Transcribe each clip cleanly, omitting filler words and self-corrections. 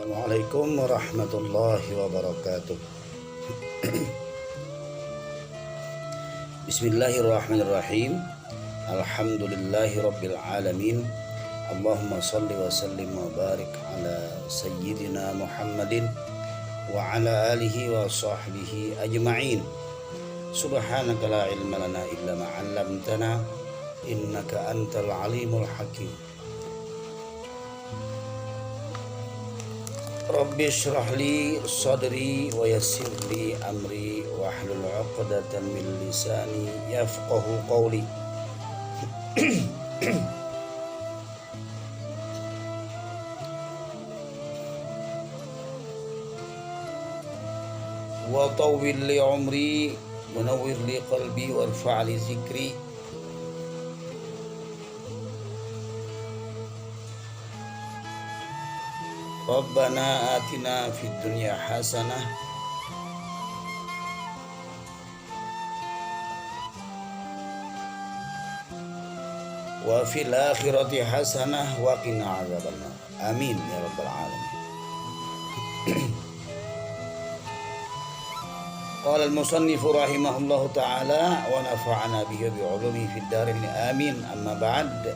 Assalamualaikum warahmatullahi wabarakatuh. Bismillahirrahmanirrahim. Alhamdulillahi rabbil alamin. Allahumma salli wa sallim wa barik ala sayyidina Muhammadin wa ala alihi wa sahbihi ajma'in. Subhanaka la ilma lana illa ma 'allamtana innaka antal alimul hakim. Rabbi shrah li sadri wa yassir li amri wa hlul 'uqdatam min lisani yafqahu qawli. Wa tawwil li umri wa nawwir li qalbi warfa' li zikri. Rabbana atina fid dunya hasanah wa fil akhirati hasanah wa qina adzabannar. Amin ya rabbal alamin. Qala al-musannif rahimahullahu ta'ala wa nafa'ana bihi bi 'ulumihi fid darin. Amin. Amma ba'd.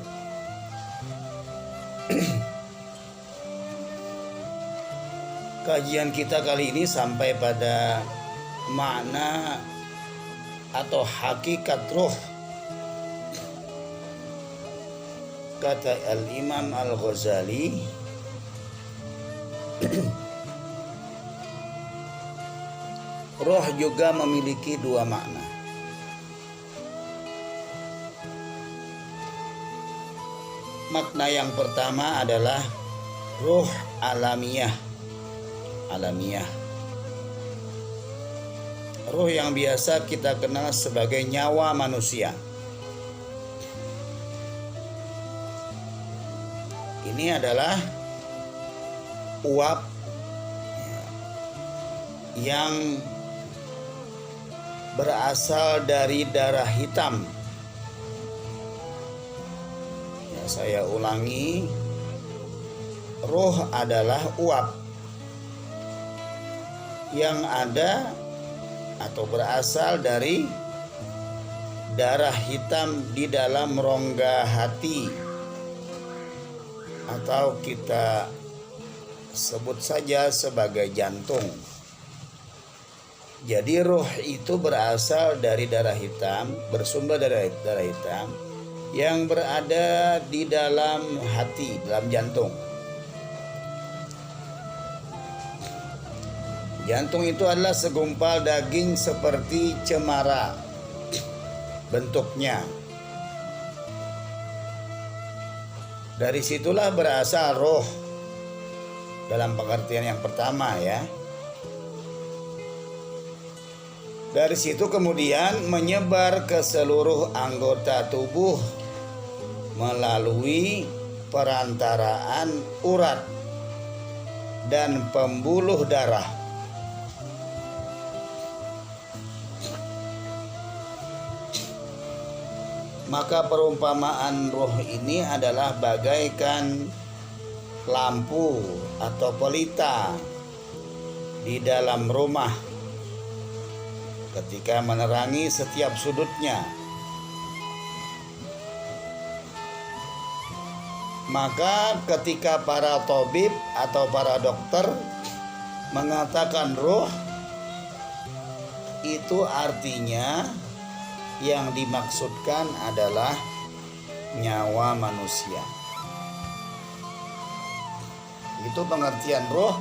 Kajian kita kali ini sampai pada makna atau hakikat ruh. Kata Al-Imam Al-Ghazali, roh juga memiliki dua makna. Makna yang pertama adalah ruh alamiah. Ruh yang biasa kita kenal sebagai nyawa manusia. Ini adalah uap yang berasal dari darah hitam. Saya ulangi, ruh adalah uap yang ada atau berasal dari darah hitam di dalam rongga hati, atau kita sebut saja sebagai jantung. Jadi ruh itu berasal dari darah hitam, bersumber dari darah hitam yang berada di dalam hati, dalam jantung. Jantung itu adalah segumpal daging seperti cemara bentuknya. Dari situlah berasal roh dalam pengertian yang pertama ya. Dari situ kemudian menyebar ke seluruh anggota tubuh melalui perantaraan urat dan pembuluh darah. Maka perumpamaan roh ini adalah bagaikan lampu atau pelita di dalam rumah ketika menerangi setiap sudutnya. Maka ketika para tabib atau para dokter mengatakan roh, itu artinya yang dimaksudkan adalah nyawa manusia. Itu pengertian roh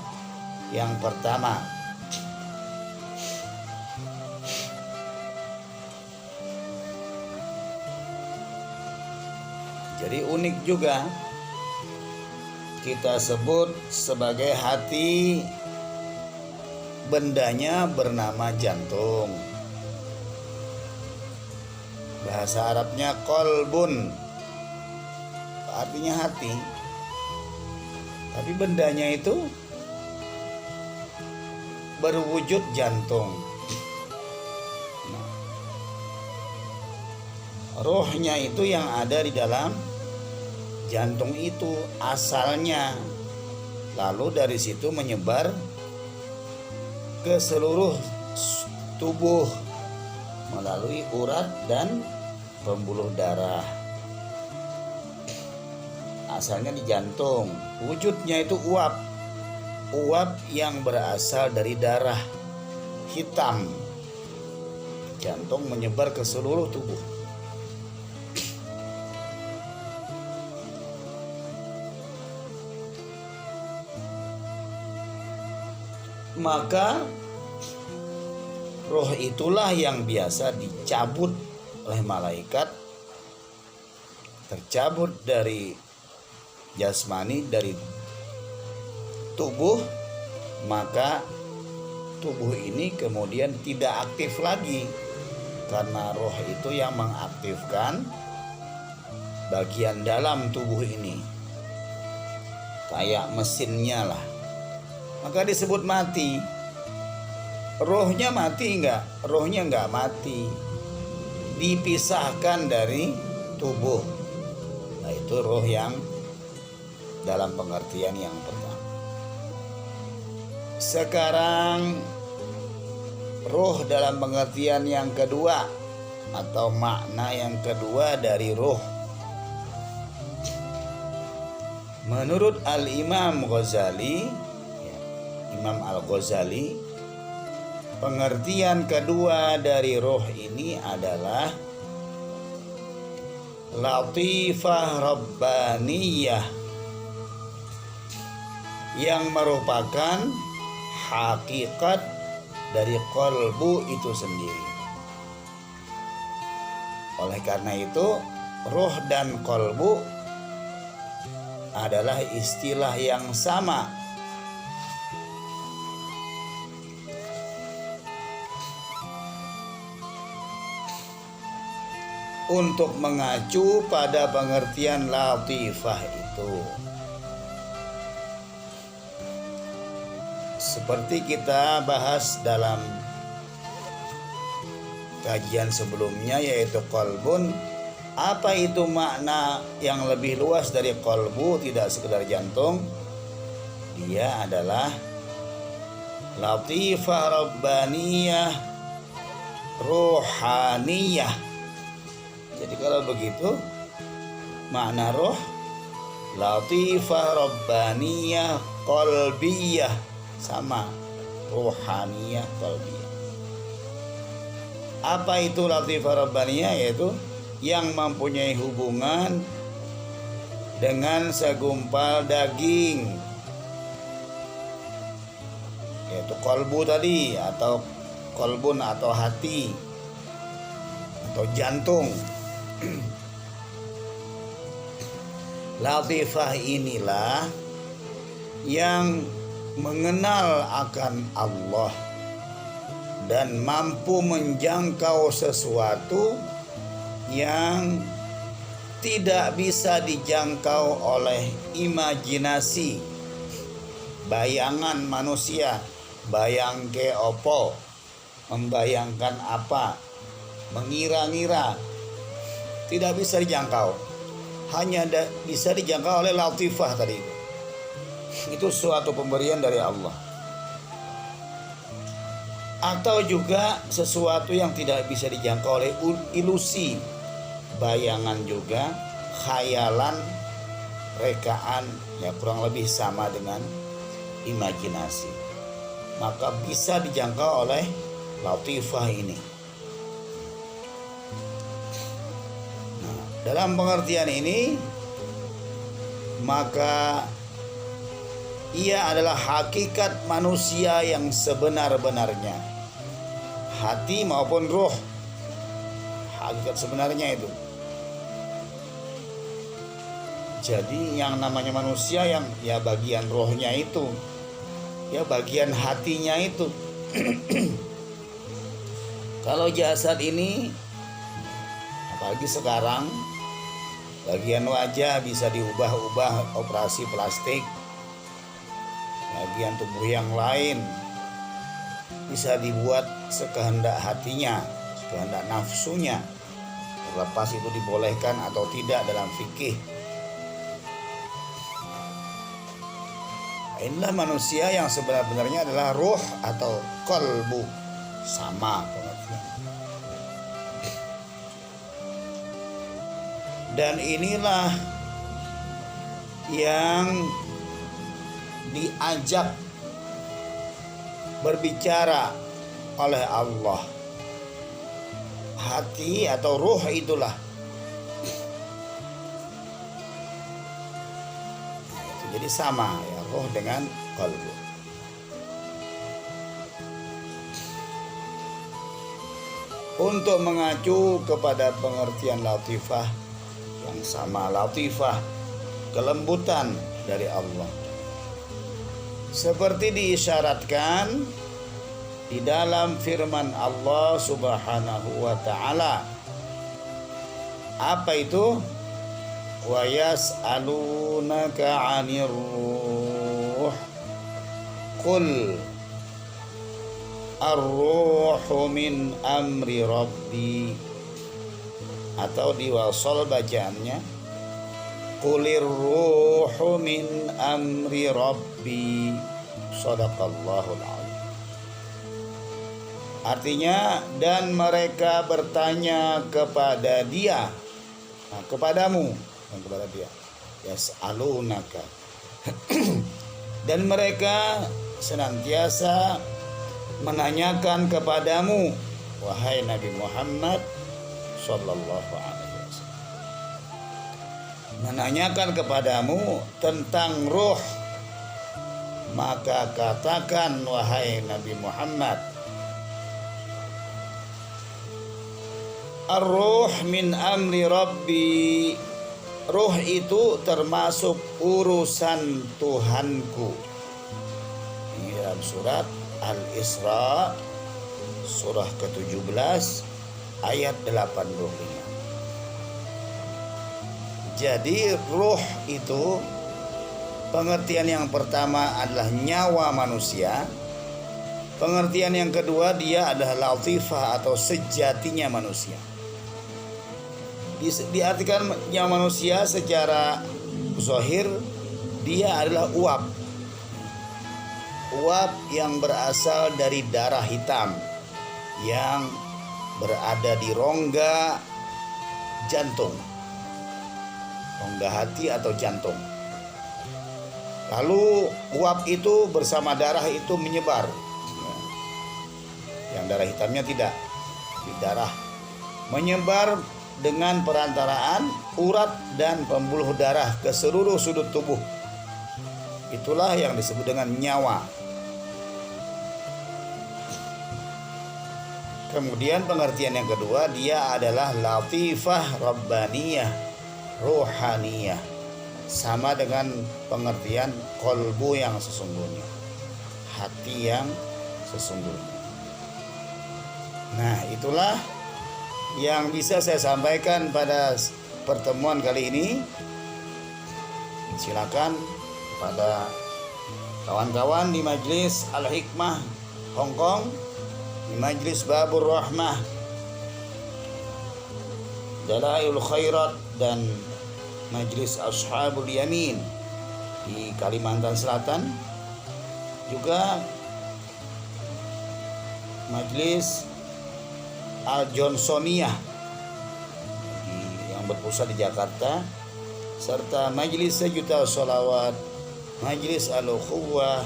yang pertama. Jadi unik juga, kita sebut sebagai hati, bendanya bernama jantung. Bahasa Arabnya kolbun, artinya hati. Tapi bendanya itu berwujud jantung. Rohnya itu yang ada di dalam jantung itu asalnya lalu dari situ menyebar ke seluruh tubuh melalui urat dan pembuluh darah. Asalnya di jantung, wujudnya itu uap yang berasal dari darah hitam. Jantung menyebar ke seluruh tubuh. Maka roh itulah yang biasa dicabut oleh malaikat, tercabut dari jasmani, dari tubuh, maka tubuh ini kemudian tidak aktif lagi, karena roh itu yang mengaktifkan bagian dalam tubuh ini, kayak mesinnya lah. Maka disebut mati. Rohnya mati enggak? Rohnya enggak mati, dipisahkan dari tubuh. Nah, itu roh yang dalam pengertian yang pertama. Sekarang roh dalam pengertian yang kedua, atau makna yang kedua dari roh. Menurut Al-Imam Ghazali, Imam Al-Ghazali, pengertian kedua dari roh ini adalah latifah rabbaniyah, yang merupakan hakikat dari qalbu itu sendiri. Oleh karena itu, roh dan qalbu adalah istilah yang sama. Untuk mengacu pada pengertian latifah itu. Seperti kita bahas dalam kajian sebelumnya, yaitu qalbun. Apa itu makna yang lebih luas dari qalbu, tidak sekedar jantung? Dia adalah latifah rabbaniyah ruhaniyah. Jadi kalau begitu, makna roh latifah rabbaniyah qalbiyah sama, ruhaniyah qalbiyah. Apa itu latifah rabbaniyah? Yaitu yang mempunyai hubungan dengan segumpal daging, yaitu qalbu tadi, atau qalbun atau hati atau jantung. Latifah inilah yang mengenal akan Allah dan mampu menjangkau sesuatu yang tidak bisa dijangkau oleh imajinasi, bayangan manusia. Bayang ke opo, membayangkan apa, mengira-ngira, tidak bisa dijangkau. Hanya bisa dijangkau oleh latifah tadi. Itu suatu pemberian dari Allah. Atau juga sesuatu yang tidak bisa dijangkau oleh ilusi, bayangan juga, khayalan, rekaan, ya kurang lebih sama dengan imajinasi. Maka bisa dijangkau oleh latifah ini. Dalam pengertian ini, maka ia adalah hakikat manusia yang sebenar-benarnya, hati maupun roh. Hakikat sebenarnya itu. Jadi yang namanya manusia, yang ya bagian rohnya itu, ya bagian hatinya itu. Kalau jasad ini, apalagi sekarang, bagian wajah bisa diubah-ubah operasi plastik. Bagian tubuh yang lain bisa dibuat sekehendak hatinya, sekehendak nafsunya. Terlepas itu dibolehkan atau tidak dalam fikih. Inilah manusia yang sebenarnya adalah ruh atau qalbu, sama pengertian. Dan inilah yang diajak berbicara oleh Allah. Hati atau ruh itulah. Jadi sama ya, ruh dengan qalbu. Untuk mengacu kepada pengertian latifah yang sama, latifah, kelembutan dari Allah. Seperti diisyaratkan di dalam firman Allah Subhanahu wa taala. Apa itu? Wa yas'alunaka 'anir ruh qul ar-ruhu min amri rabbi, atau diwasal bacaannya qulir ruhu min amri rabbi, shadaqallahul azim. Artinya, dan mereka bertanya kepada dia, kepadamu, dan kepada dia, yas'alunaka. Dan mereka senantiasa menanyakan kepadamu, wahai Nabi Muhammad sallallahu alaihi wasallam, menanyakan kepadamu tentang ruh. Maka katakan, wahai Nabi Muhammad, ar-ruh min amri rabbi, ruh itu termasuk urusan Tuhanku. Di dalam surat Al-Isra surah ke-17 ayat 85. Jadi ruh itu pengertian yang pertama adalah nyawa manusia. Pengertian yang kedua, dia adalah latifah atau sejatinya manusia. Diartikan nyawa manusia secara zahir, dia adalah uap yang berasal dari darah hitam yang berada di rongga jantung, rongga hati atau jantung. Lalu uap itu bersama darah itu menyebar. Yang darah hitamnya tidak, di darah menyebar dengan perantaraan urat dan pembuluh darah ke seluruh sudut tubuh. Itulah yang disebut dengan nyawa. Kemudian pengertian yang kedua, dia adalah latifah rabbaniyah, ruhaniyah, sama dengan pengertian qalbu yang sesungguhnya, hati yang sesungguhnya. Nah, itulah yang bisa saya sampaikan pada pertemuan kali ini. Silakan pada kawan-kawan di Majelis Al-Hikmah Hong Kong, di Majelis Babur Rahmah, Dalailul Khairat, dan Majelis Ashabul Yamin di Kalimantan Selatan, juga Majelis Al-Johnsoniyah yang berpusat di Jakarta, serta Majelis Sejuta Sholawat, Majelis Al-Ukhuwah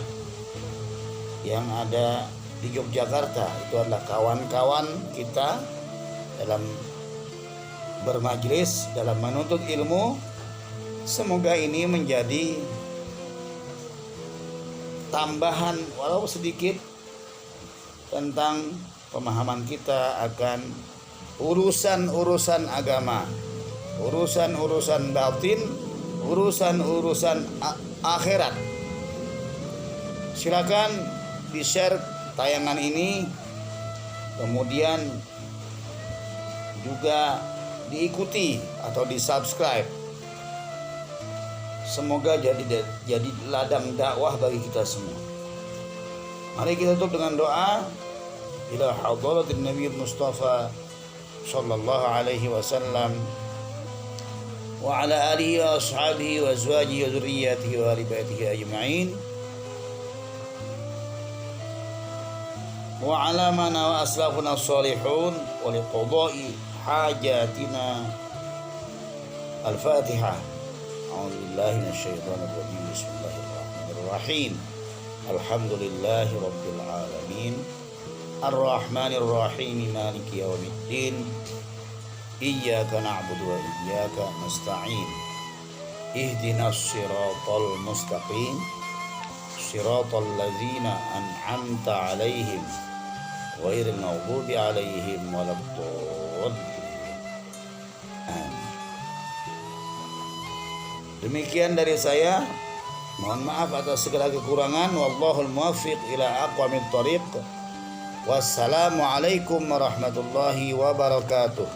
yang ada di Yogyakarta. Itu adalah kawan-kawan kita dalam bermajlis, dalam menuntut ilmu. Semoga ini menjadi tambahan walau sedikit tentang pemahaman kita akan urusan-urusan agama, urusan-urusan batin, urusan-urusan akhirat. Silakan di-share tayangan ini, kemudian juga diikuti atau di-subscribe. Semoga jadi ladang dakwah bagi kita semua. Mari kita tutup dengan doa. Ila hadratin Nabi Mustafa sallallahu alaihi wasallam wa ala alihi wa ashabihi wa azwajihi wa dzurriyyatihi wa ahli baitihi ajma'in. wa ala mana wa aslafuna salihun wa liqada'i hajatina. Al-Fatihah. A'udzu billahi minasyaitonir rajim. Bismillahirrahmanirrahim. Alhamdulillahi rabbil alamin. Ar-Rahmanir Rahim. Maliki yaumiddin. Iyyaka na'budu wa iyyaka nasta'in. Ihdinas siratal mustaqim. Siratal ladzina an'amta 'alaihim ghairil maghdubi 'alaihim waladdallin. Demikian dari saya. Mohon maaf atas segala kekurangan. Wallahul muwaffiq ila aqwamit thoriq. Wassalamualaikum warahmatullahi wabarakatuh.